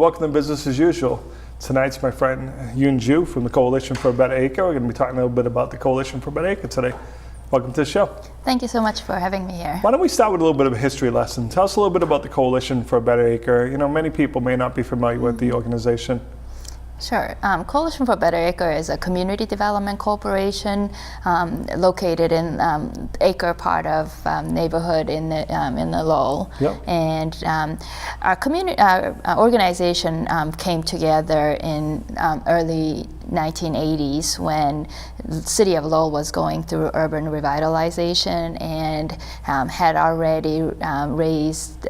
welcome to Business as Usual. Tonight's my friend Yoon Ju from the Coalition for a Better Acre. We're going to be talking a little bit about the Coalition for a Better Acre today. Welcome to the show. Thank you so much for having me here. Why don't we start with a little bit of a history lesson? Tell us a little bit about the Coalition for a Better Acre. You know, many people may not be familiar with the organization. Sure. Coalition for a Better Acre is a community development corporation located in acre part of neighborhood in the Lowell. Yep. And our organization came together in early 1980s when the city of Lowell was going through urban revitalization and had already raised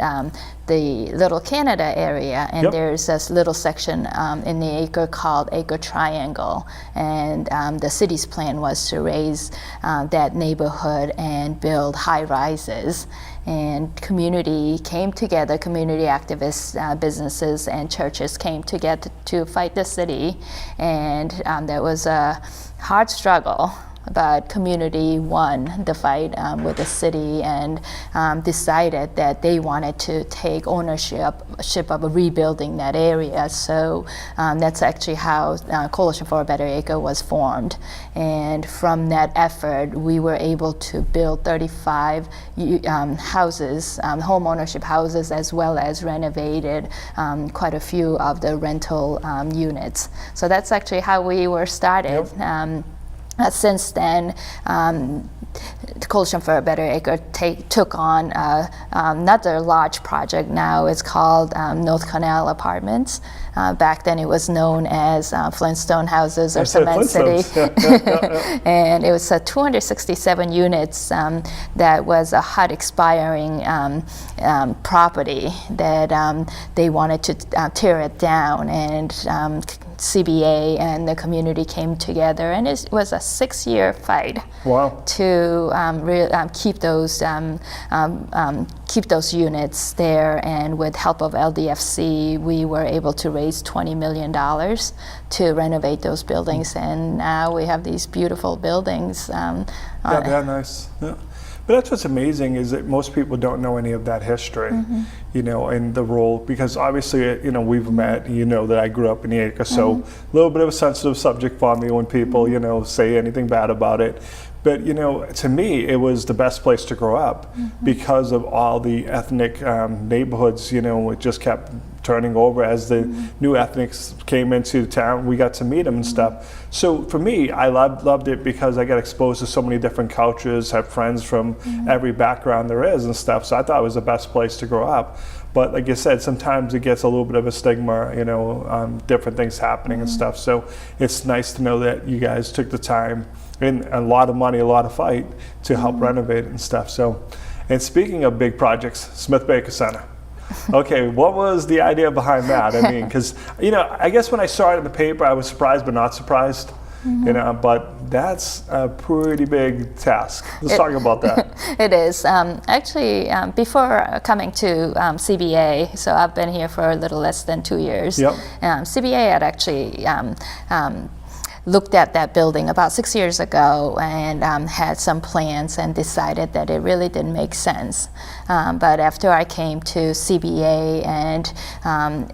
the Little Canada area, and there's this little section in the acre called Acre Triangle, and the city's plan was to raise that neighborhood and build high rises. And community came together, community activists, businesses, and churches came together to fight the city, and there was a hard struggle. But community won the fight with the city and decided that they wanted to take ownership of rebuilding that area. So that's actually how Coalition for a Better Acre was formed. And from that effort, we were able to build 35 houses, home ownership houses, as well as renovated quite a few of the rental units. So that's actually how we were started. Yep. Since then, the Coalition for a Better Acre took on another large project. Now it's called North Canal Apartments. Back then it was known as Flintstone Houses or Cement City. And it was 267 units that was a HUD expiring property that they wanted to tear it down, and CBA and the community came together, and it was a 6-year fight. Wow. To keep those units there, and with help of LDFC, we were able to raise $20 million to renovate those buildings, and now we have these beautiful buildings. They're nice. Yeah. But that's what's amazing is that most people don't know any of that history, you know, and the role, because obviously, you know, we've met, you know, that I grew up in the acre, so a little bit of a sensitive subject for me when people, you know, say anything bad about it. But, you know, to me, it was the best place to grow up because of all the ethnic neighborhoods, you know, it just kept turning over as the new ethnics came into town. We got to meet them and stuff. So for me, I loved it because I got exposed to so many different cultures, have friends from every background there is and stuff. So I thought it was the best place to grow up. But like you said, sometimes it gets a little bit of a stigma, you know, different things happening and stuff. So it's nice to know that you guys took the time and a lot of money, a lot of fight to help renovate it and stuff. So, and speaking of big projects, Smith Baker Center. Okay, what was the idea behind that? I mean, because, you know, I guess when I saw it in the paper, I was surprised but not surprised. You know, but that's a pretty big task. Let's talk about that. It is. Actually, before coming to CBA, so I've been here for a little less than 2 years. Yep. CBA had actually looked at that building about 6 years ago and had some plans and decided that it really didn't make sense. But after I came to CBA and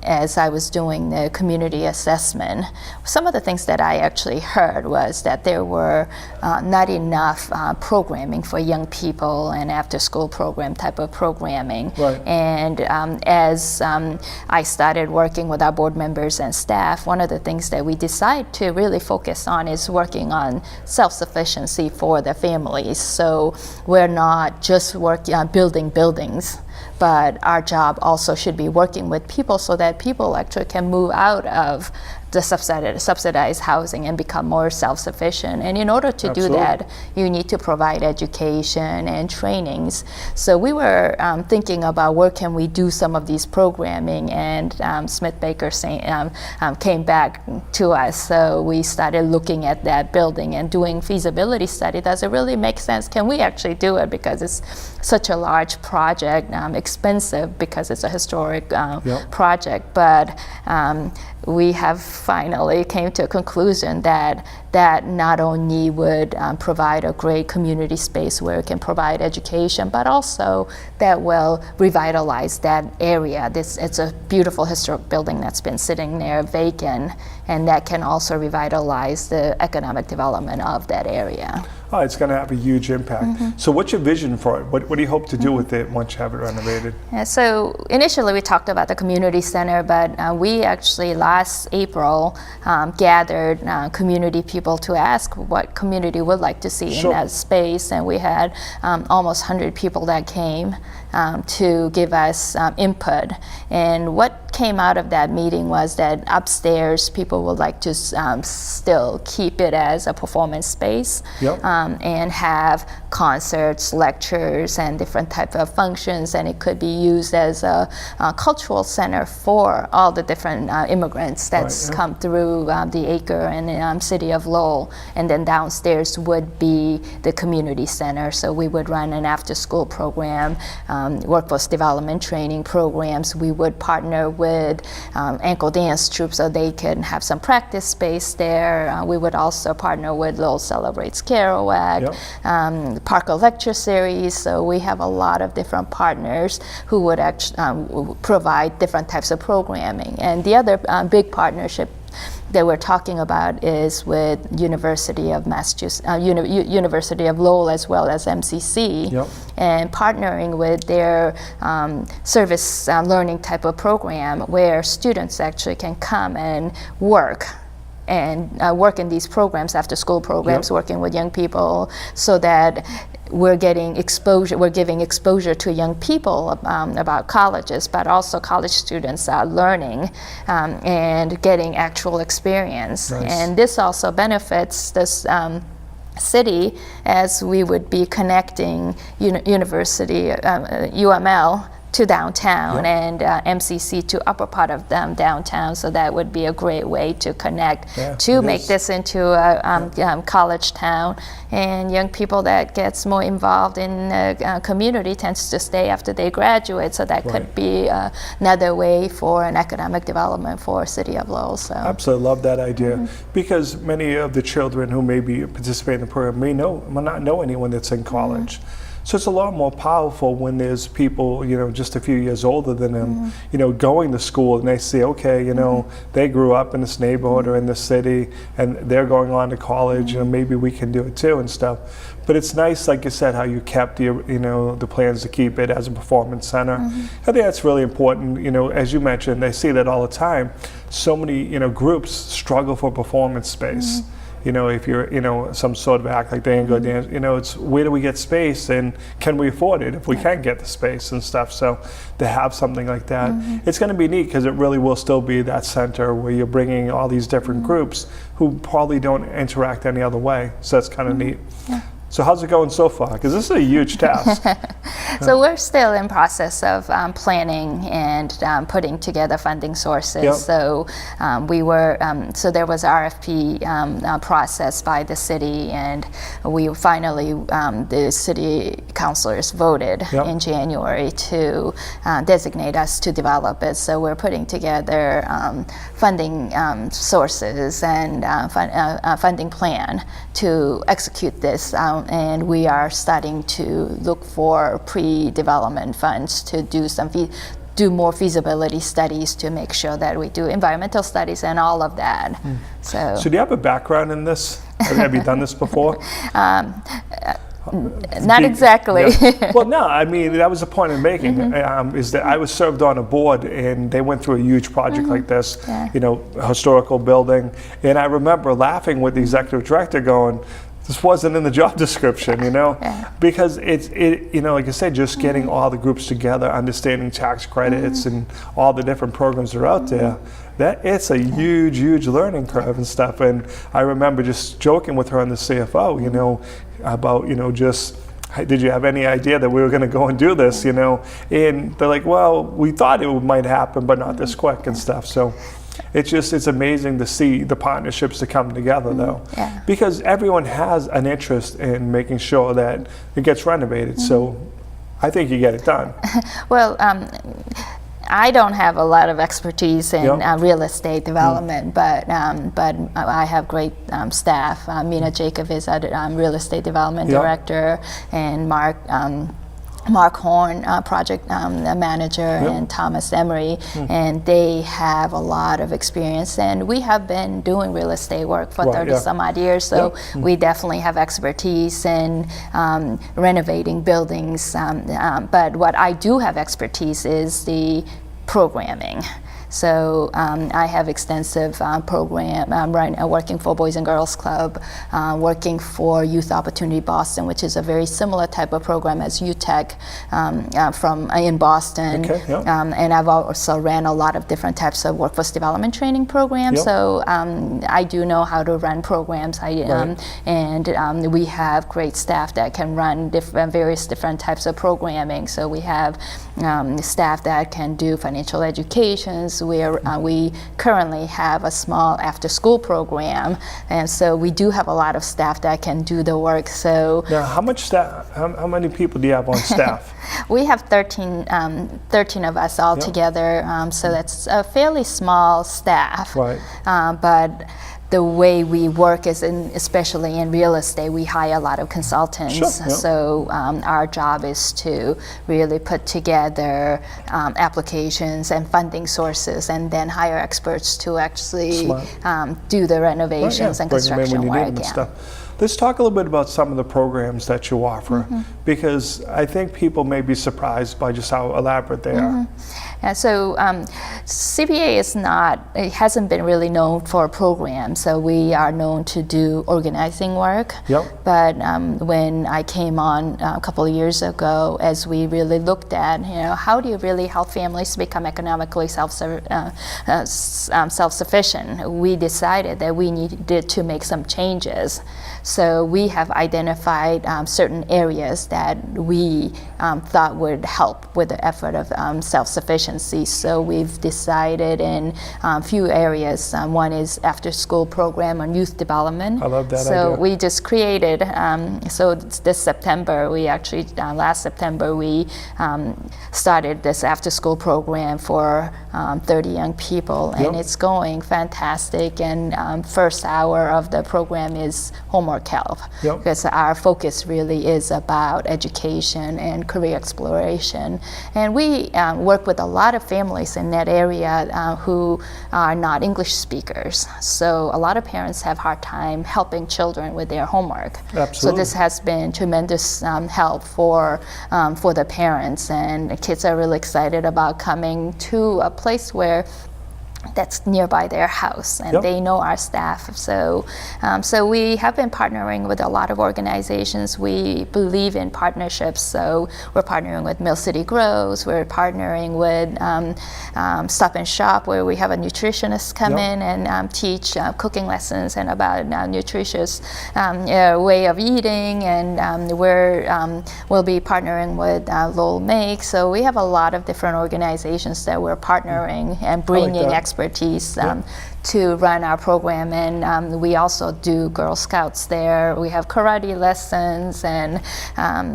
as I was doing the community assessment, some of the things that I actually heard was that there were not enough programming for young people and after school program type of programming. Right. And as I started working with our board members and staff, one of the things that we decided to really focus on is working on self-sufficiency for the families. So we're not just working on building buildings, but our job also should be working with people so that people actually can move out of the subsidized housing and become more self-sufficient. And in order to do that, you need to provide education and trainings. So we were thinking about where can we do some of these programming, and Smith Baker came back to us. So we started looking at that building and doing feasibility study. Does it really make sense? Can we actually do it? Because it's such a large project, expensive because it's a historic project, but we have finally came to a conclusion that that not only would provide a great community space where it can provide education, but also that will revitalize that area. It's a beautiful historic building that's been sitting there vacant, and that can also revitalize the economic development of that area. Oh, it's going to have a huge impact. So what's your vision for it? What do you hope to do with it once you have it renovated? Yeah, so initially we talked about the community center, but we actually last April gathered community people to ask what community would like to see in that space, and we had almost 100 people that came to give us input. And what came out of that meeting was that upstairs people would like to still keep it as a performance space. And have concerts, lectures, and different type of functions, and it could be used as a cultural center for all the different immigrants that's come through the Acre and city of Lowell. And then downstairs would be the community center, so we would run an after-school program, workforce development training programs. We would partner with ankle dance troops so they can have some practice space there. We would also partner with Lowell Celebrates Kerouac, Parker Lecture Series. So we have a lot of different partners who would actually provide different types of programming. And the other big partnership that we're talking about is with University of Massachusetts, University of Lowell, as well as MCC, and partnering with their service learning type of program where students actually can come and work in these programs, after school programs, working with young people, so that we're getting exposure, we're giving exposure to young people about colleges, but also college students are learning and getting actual experience. And this also benefits this city, as we would be connecting university, UML, to downtown, and MCC to upper part of downtown, so that would be a great way to connect to make this into a college town. And young people that gets more involved in the community tends to stay after they graduate, so that could be another way for an economic development for City of Lowell. So absolutely love that idea, because many of the children who may be participating in the program may not know anyone that's in college. So it's a lot more powerful when there's people, just a few years older than them, going to school, and they see, okay, they grew up in this neighborhood or in this city, and they're going on to college, maybe we can do it too and stuff. But it's nice, like you said, how you kept the plans to keep it as a performance center. I think that's really important. As you mentioned, I see that all the time. So many, groups struggle for performance space. If you're, some sort of act like the Anglo Dance, it's where do we get space, and can we afford it if we can't get the space and stuff. So to have something like that, it's going to be neat, because it really will still be that center where you're bringing all these different groups who probably don't interact any other way. So that's kind of neat. So how's it going so far? Because this is a huge task. So we're still in process of planning and putting together funding sources. So so there was RFP process by the city, and we finally, the city councilors voted in January to designate us to develop it. So we're putting together funding sources and funding plan to execute this. And we are starting to look for pre-development funds to do more feasibility studies to make sure that we do environmental studies and all of that. So do you have a background in this? Have you done this before? Not exactly. Well, no, I mean, that was the point I'm making, is that I was served on a board, and they went through a huge project like this, historical building. And I remember laughing with the executive director going, this wasn't in the job description, because it's like I said, just getting all the groups together, understanding tax credits and all the different programs that are out there, that it's a huge learning curve and stuff. And I remember just joking with her on the CFO, about, just, did you have any idea that we were going to go and do this, And they're like, well, we thought it might happen, but not this quick and stuff. So it's amazing to see the partnerships that come together, though, because everyone has an interest in making sure that it gets renovated. So I think you get it done. Well, I don't have a lot of expertise in Yep. real estate development, but I have great staff. Mina Jacob is a real estate development Yep. director, and Mark Horn, project manager, Yep. and Thomas Emery, and they have a lot of experience. And we have been doing real estate work for Right, 30 yeah. some odd years, so we definitely have expertise in renovating buildings. But what I do have expertise is the programming. So I have extensive program working for Boys and Girls Club, working for Youth Opportunity Boston, which is a very similar type of program as UTech in Boston. Okay, yeah. And I've also ran a lot of different types of workforce development training programs. Yep. So I do know how to run programs. And we have great staff that can run various different types of programming. So we have staff that can do financial educations. We currently have a small after-school program, and so we do have a lot of staff that can do the work. So Now, how much staff? How many people do you have on staff? we have 13 of us all together, so that's a fairly small staff. Right. But the way we work is, especially in real estate, we hire a lot of consultants. Sure, yeah. So our job is to really put together applications and funding sources, and then hire experts to actually do the renovations and Bring them in construction when you need work. them and stuff. Let's talk a little bit about some of the programs that you offer, because I think people may be surprised by just how elaborate they are. Yeah, so CPA it hasn't been really known for programs, so we are known to do organizing work. Yep. But when I came on a couple of years ago, as we really looked at, how do you really help families become economically self-sufficient, we decided that we needed to make some changes. So we have identified certain areas that we thought would help with the effort of self-sufficiency. So we've decided in a few areas. One is after-school program on youth development. I love that So idea. we just created, this September, last September, we started this after-school program for 30 young people, and it's going fantastic. And first hour of the program is homework help, because our focus really is about education and career exploration. And we work with a lot of families in that area who are not English speakers. So a lot of parents have a hard time helping children with their homework. Absolutely. So this has been tremendous help for the parents, and the kids are really excited about coming to a place where that's nearby their house, and they know our staff. So we have been partnering with a lot of organizations. We believe in partnerships, so we're partnering with Mill City Grows, we're partnering with Stop and Shop, where we have a nutritionist come in and teach cooking lessons and about nutritious way of eating, and we'll be partnering with Lowell Make. So we have a lot of different organizations that we're partnering and bringing expertise to run our program. And we also do Girl Scouts there. We have karate lessons, and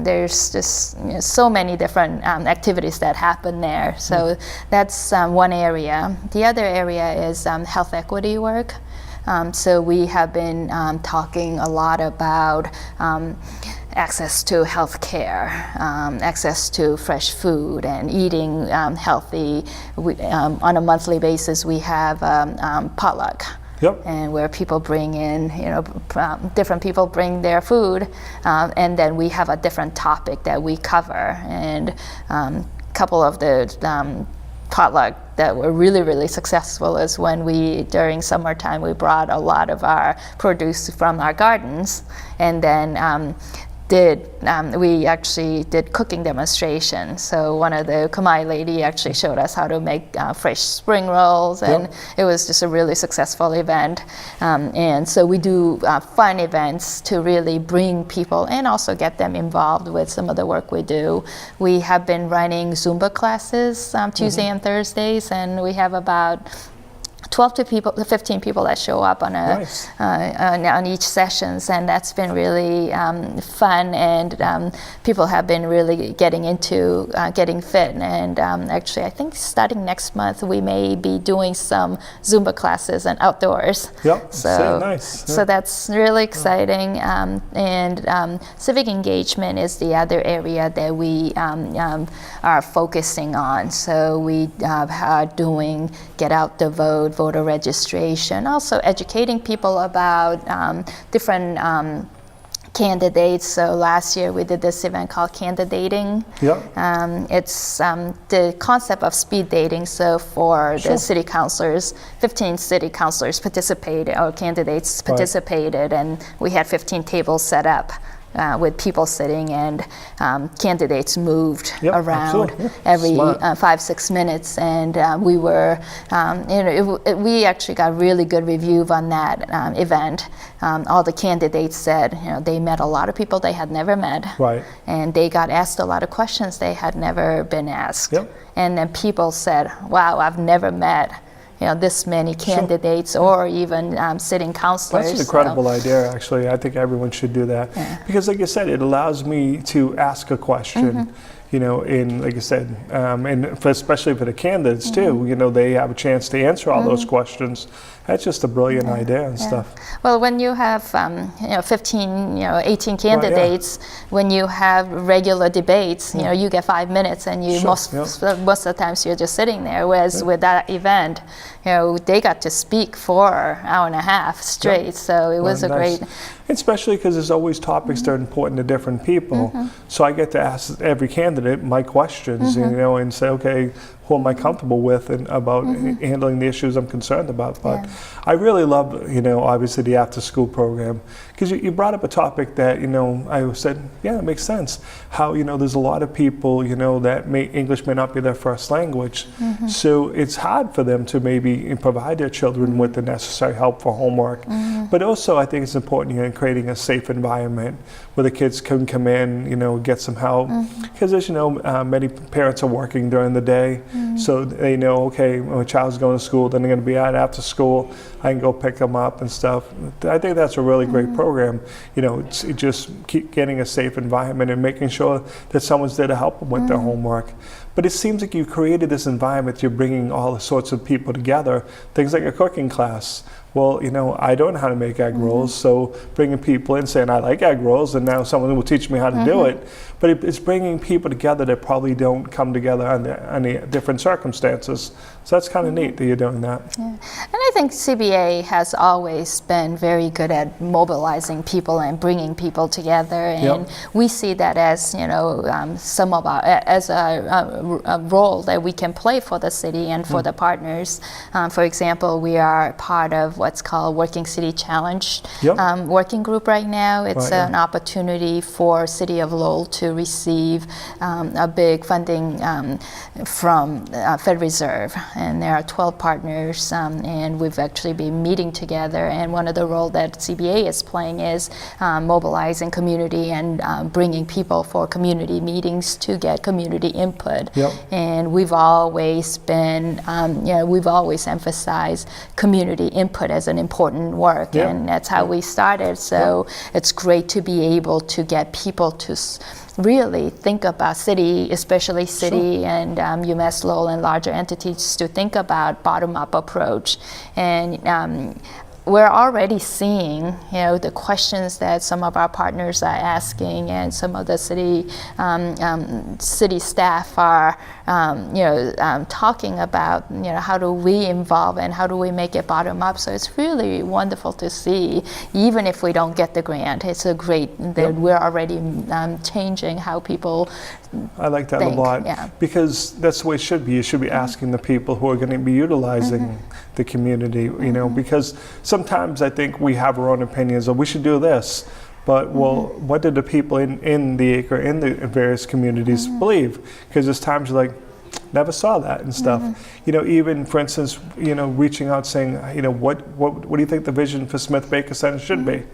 there's just so many different activities that happen there. So that's one area. The other area is health equity work. So we have been talking a lot about access to health care, access to fresh food, and eating healthy. On a monthly basis, we have potluck. And where people bring in, different people bring their food, and then we have a different topic that we cover. And a couple of the potluck that were really, really successful is when during summertime, we brought a lot of our produce from our gardens, and then we actually did cooking demonstration. So one of the Khmer lady actually showed us how to make fresh spring rolls, and it was just a really successful event. And so we do fun events to really bring people and also get them involved with some of the work we do. We have been running Zumba classes Tuesday and Thursdays, and we have about 12 to 15 people that show up on Nice. On each sessions, and that's been really fun, and people have been really getting into getting fit, and actually I think starting next month we may be doing some Zumba classes and outdoors. Yep. So nice. so that's really exciting, and civic engagement is the other area that we are focusing on. So we are doing Get Out the Vote, voter registration, also educating people about different candidates. So last year we did this event called Candidating. Yep. It's the concept of speed dating. So for the city councilors, 15 city councilors participated, or candidates participated, and we had 15 tables set up. With people sitting, and candidates moved around every 5-6 minutes, and we were, we actually got really good review on that event. All the candidates said, they met a lot of people they had never met, and they got asked a lot of questions they had never been asked. And then people said, "Wow, I've never met." This many candidates or even sitting councilors. That's an incredible idea, actually. I think everyone should do that. Because like you said, it allows me to ask a question, and like you said, and especially for the candidates too, they have a chance to answer all those questions. That's just a brilliant idea and stuff. Well, when you have 15, 18 candidates, when you have regular debates, you get 5 minutes, and you most of the times you're just sitting there. Whereas with that event, they got to speak for an hour and a half straight. So it was a great. Especially because there's always topics that are important to different people. So I get to ask every candidate my questions, and say, okay, who am I comfortable with and about handling the issues I'm concerned about. But I really love, obviously the after school program, because you brought up a topic that, I said, it makes sense. How, there's a lot of people, that English may not be their first language. So it's hard for them to maybe provide their children with the necessary help for homework. But also I think it's important, in creating a safe environment where the kids can come in, get some help. Because as you know, many parents are working during the day. So they know, okay, when a child's going to school, then they're going to be out after school. I can go pick them up and stuff. I think that's a really great program. It's just keep getting a safe environment and making sure that someone's there to help them with their homework. But it seems like you've created this environment. You're bringing all the sorts of people together. Things like a cooking class. Well, I don't know how to make egg rolls, so bringing people in saying, I like egg rolls, and now someone will teach me how to do it. But it's bringing people together that probably don't come together under different circumstances. So that's kind of neat that you're doing that. And I think CBA has always been very good at mobilizing people and bringing people together, and we see that as, some of our, as a role that we can play for the city and for the partners. For example, we are part of what's called Working City Challenge working group right now. It's an opportunity for City of Lowell to receive a big funding from Fed Reserve, and there are 12 partners, and we've actually been meeting together, and one of the roles that CBA is playing is mobilizing community and bringing people for community meetings to get community input. And we've always been, we've always emphasized community input as an important work, and that's how we started. So it's great to be able to get people to really think about city, especially city and UMass Lowell and larger entities, to think about bottom-up approach. And we're already seeing, the questions that some of our partners are asking, and some of the city city staff are, talking about, how do we involve and how do we make it bottom up. So it's really wonderful to see, even if we don't get the grant. It's a great that we're already changing how people. I like that a lot, because that's the way it should be. You should be asking the people who are going to be utilizing the community, because sometimes I think we have our own opinions of we should do this, but well, what did the people in the acre, in the various communities believe? Because there's times you're like, never saw that and stuff. Even for instance, reaching out saying, what do you think the vision for Smith Baker Center should be?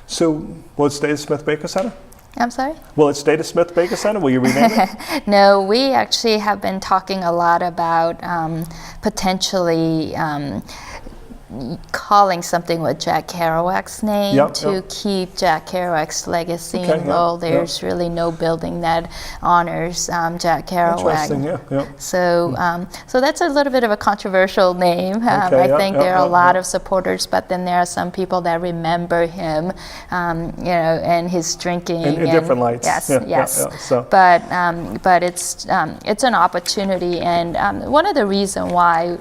So will it stay the Smith Baker Center? I'm sorry? Will it stay the Smith Baker Center? Will you rename it? No, we actually have been talking a lot about potentially calling something with Jack Kerouac's name to keep Jack Kerouac's legacy in Lowell. There's really no building that honors Jack Kerouac. Interesting, So that's a little bit of a controversial name. I think there are a lot of supporters, but then there are some people that remember him, and his drinking. In different lights. Yes. So. But it's an opportunity, and one of the reasons why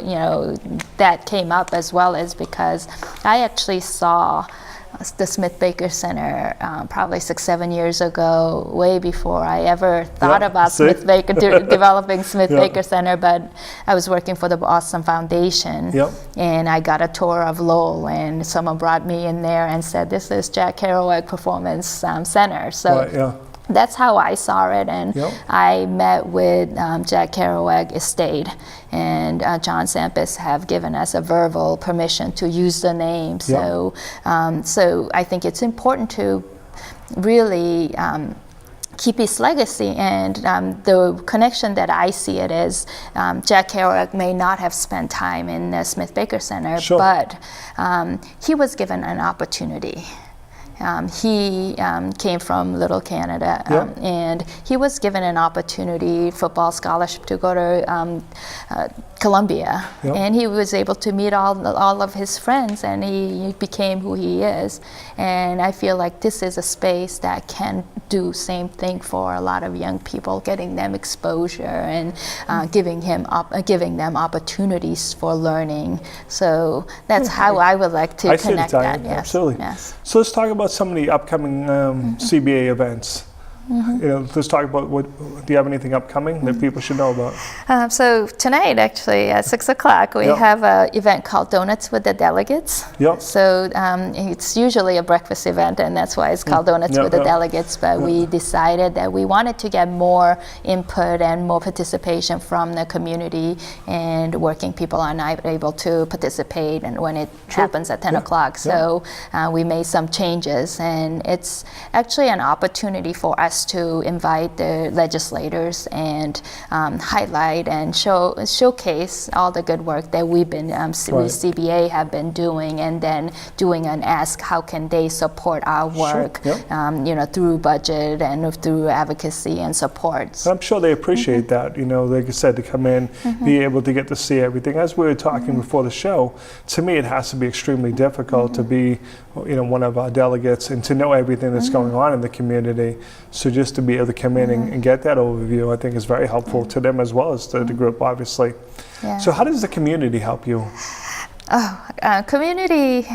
that came up as well is because I actually saw the Smith Baker Center probably 6-7 years ago, way before I ever thought about Smith Baker developing Smith Baker Center. But I was working for the Boston Foundation, and I got a tour of Lowell, and someone brought me in there and said, "This is Jack Kerouac Performance Center." So. That's how I saw it, and I met with Jack Kerouac estate, and John Sampis have given us a verbal permission to use the name. So I think it's important to really keep his legacy, and the connection that I see it is Jack Kerouac may not have spent time in the Smith Baker Center, but he was given an opportunity. He came from Little Canada, and he was given an opportunity, football scholarship, to go to Columbia, and he was able to meet all of his friends, and he became who he is. And I feel like this is a space that can do same thing for a lot of young people, getting them exposure and giving them opportunities for learning. So that's how I would like to connect that. Yes. Absolutely. Yes. So let's talk about some of the upcoming CBA events. Let's talk about do you have anything upcoming that people should know about? So tonight, actually, at 6 o'clock, we have an event called Donuts with the Delegates. So it's usually a breakfast event, and that's why it's called Donuts with the Delegates. But we decided that we wanted to get more input and more participation from the community, and working people are not able to participate, and when it happens at 10 o'clock. So we made some changes, and it's actually an opportunity for us to invite the legislators and highlight and showcase all the good work that we've been, we CBA have been doing, and then doing an ask how can they support our work, through budget and through advocacy and support. I'm sure they appreciate that, like I said, to come in, be able to get to see everything. As we were talking before the show, to me it has to be extremely difficult to be one of our delegates and to know everything that's going on in the community. So just to be able to come in and get that overview, I think is very helpful to them as well as to the group, obviously. So how does the community help you? Community,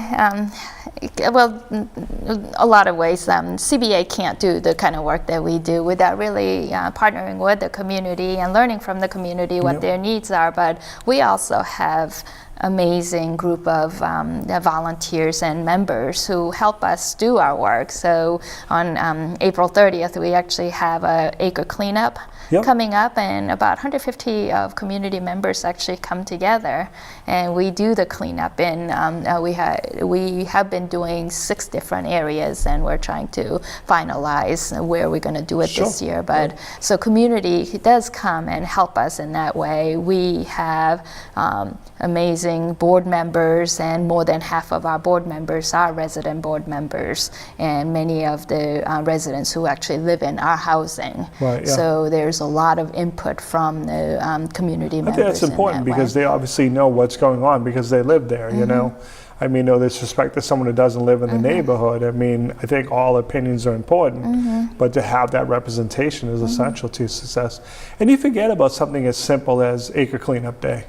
well, a lot of ways. CBA can't do the kind of work that we do without really partnering with the community and learning from the community what their needs are. But we also have amazing group of volunteers and members who help us do our work. So on April 30th, we actually have an acre cleanup coming up, and about 150 of community members actually come together, and we do the cleanup. And we have been doing 6 different areas, and we're trying to finalize where we're going to do it this year. But so community does come and help us in that way. We have amazing board members, and more than half of our board members are resident board members, and many of the residents who actually live in our housing. So there's a lot of input from the community members. I think that's important because they obviously know what's going on because they live there, I mean, no disrespect to someone who doesn't live in the neighborhood. I mean, I think all opinions are important, but to have that representation is essential to success. And you forget about something as simple as Acre Cleanup Day.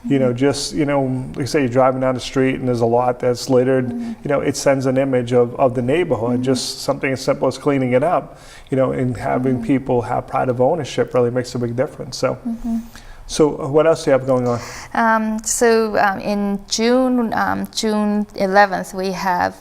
Like you say, you're driving down the street and there's a lot that's littered, it sends an image of the neighborhood. Just something as simple as cleaning it up, and having people have pride of ownership really makes a big difference. So what else do you have going on? In June 11th, we have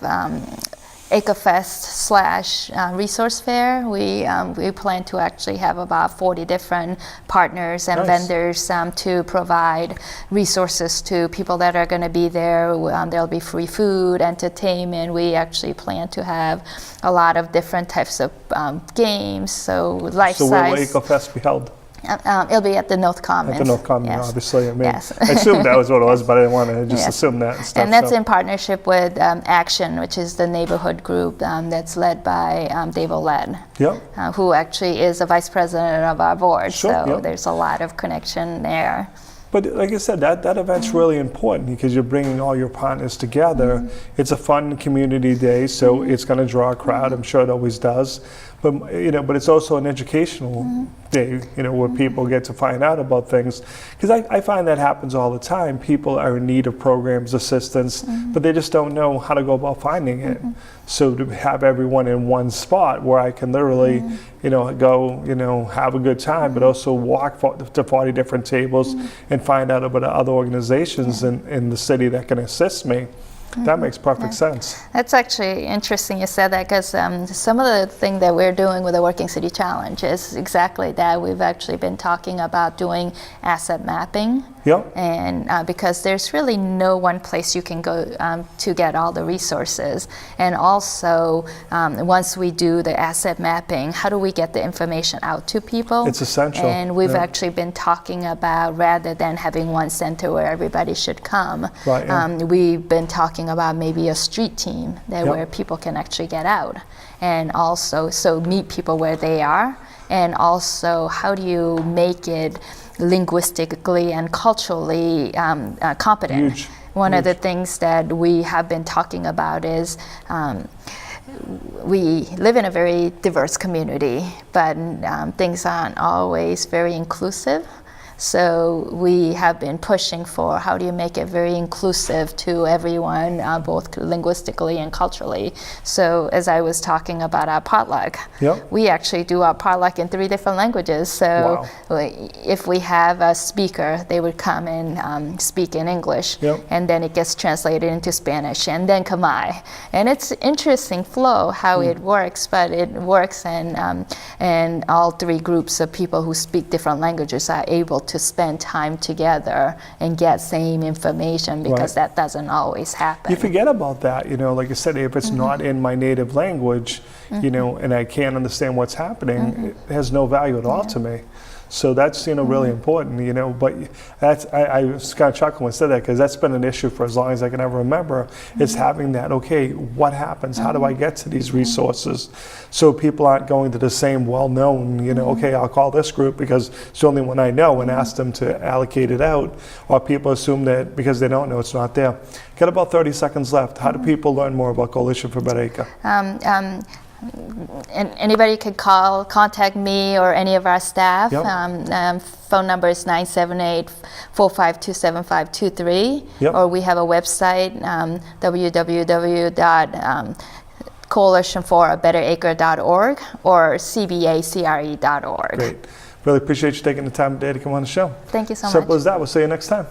AcreFest/resource fair. We plan to actually have about 40 different partners and Nice. vendors to provide resources to people that are going to be there. There'll be free food, entertainment. We actually plan to have a lot of different types of games. So life-size. So where will AcreFest be held? It'll be at the North Commons. At the North Commons, yes. obviously. I mean, Yes. I assumed that was what it was, but I didn't want to just Yes. assume that and stuff. And that's so. in partnership with Action, which is the neighborhood group that's led by Dave Willett, Yep. who actually is the vice president of our board. Sure, so yep. there's a lot of connection there. But like I said, that event's really important because you're bringing all your partners together. It's a fun community day, so it's going to draw a crowd. I'm sure it always does. But but it's also an educational day, where people get to find out about things. Because I find that happens all the time. People are in need of programs, assistance, but they just don't know how to go about finding it. So to have everyone in one spot where I can literally, go, have a good time, but also walk to 40 different tables and find out about other organizations in the city that can assist me. That makes perfect sense. That's actually interesting you said that, because some of the thing that we're doing with the Working City Challenge is exactly that. We've actually been talking about doing asset mapping. Yep. And because there's really no one place you can go to get all the resources. And also, once we do the asset mapping, how do we get the information out to people? It's essential. And we've Yeah. actually been talking about, rather than having one center where everybody should come, Right, yeah. we've been talking about maybe a street team that Yep. where people can actually get out. And also, so meet people where they are. And also, how do you make it linguistically and culturally competent? Huge. One of the Huge. things that we have been talking about is we live in a very diverse community, but things aren't always very inclusive. So we have been pushing for how do you make it very inclusive to everyone, both linguistically and culturally. So as I was talking about our potluck, Yep. we actually do our potluck in 3 different languages. So if we have a speaker, they would come and speak in English, Yep. and then it gets translated into Spanish and then Khmer. And it's interesting flow how it works, but it works, and all 3 groups of people who speak different languages are able to spend time together and get same information, because Right. that doesn't always happen. You forget about that, like I said, if it's not in my native language, and I can't understand what's happening, it has no value at all to me. So that's, really important, but that's, I was kind of chuckling when I said that, because that's been an issue for as long as I can ever remember, is having that, okay, what happens? How do I get to these resources? So people aren't going to the same well-known, okay, I'll call this group because it's the only one I know and ask them to allocate it out, or people assume that because they don't know it's not there. Got about 30 seconds left. How do people learn more about Coalition for Better Acre? And anybody can contact me or any of our staff. Yep. Phone number is 978-452-7523. Yep. Or we have a website, www.coalitionforabetteraacre.org or cbacre.org. Great. Really appreciate you taking the time today to come on the show. Thank you so much. Simple as that. We'll see you next time.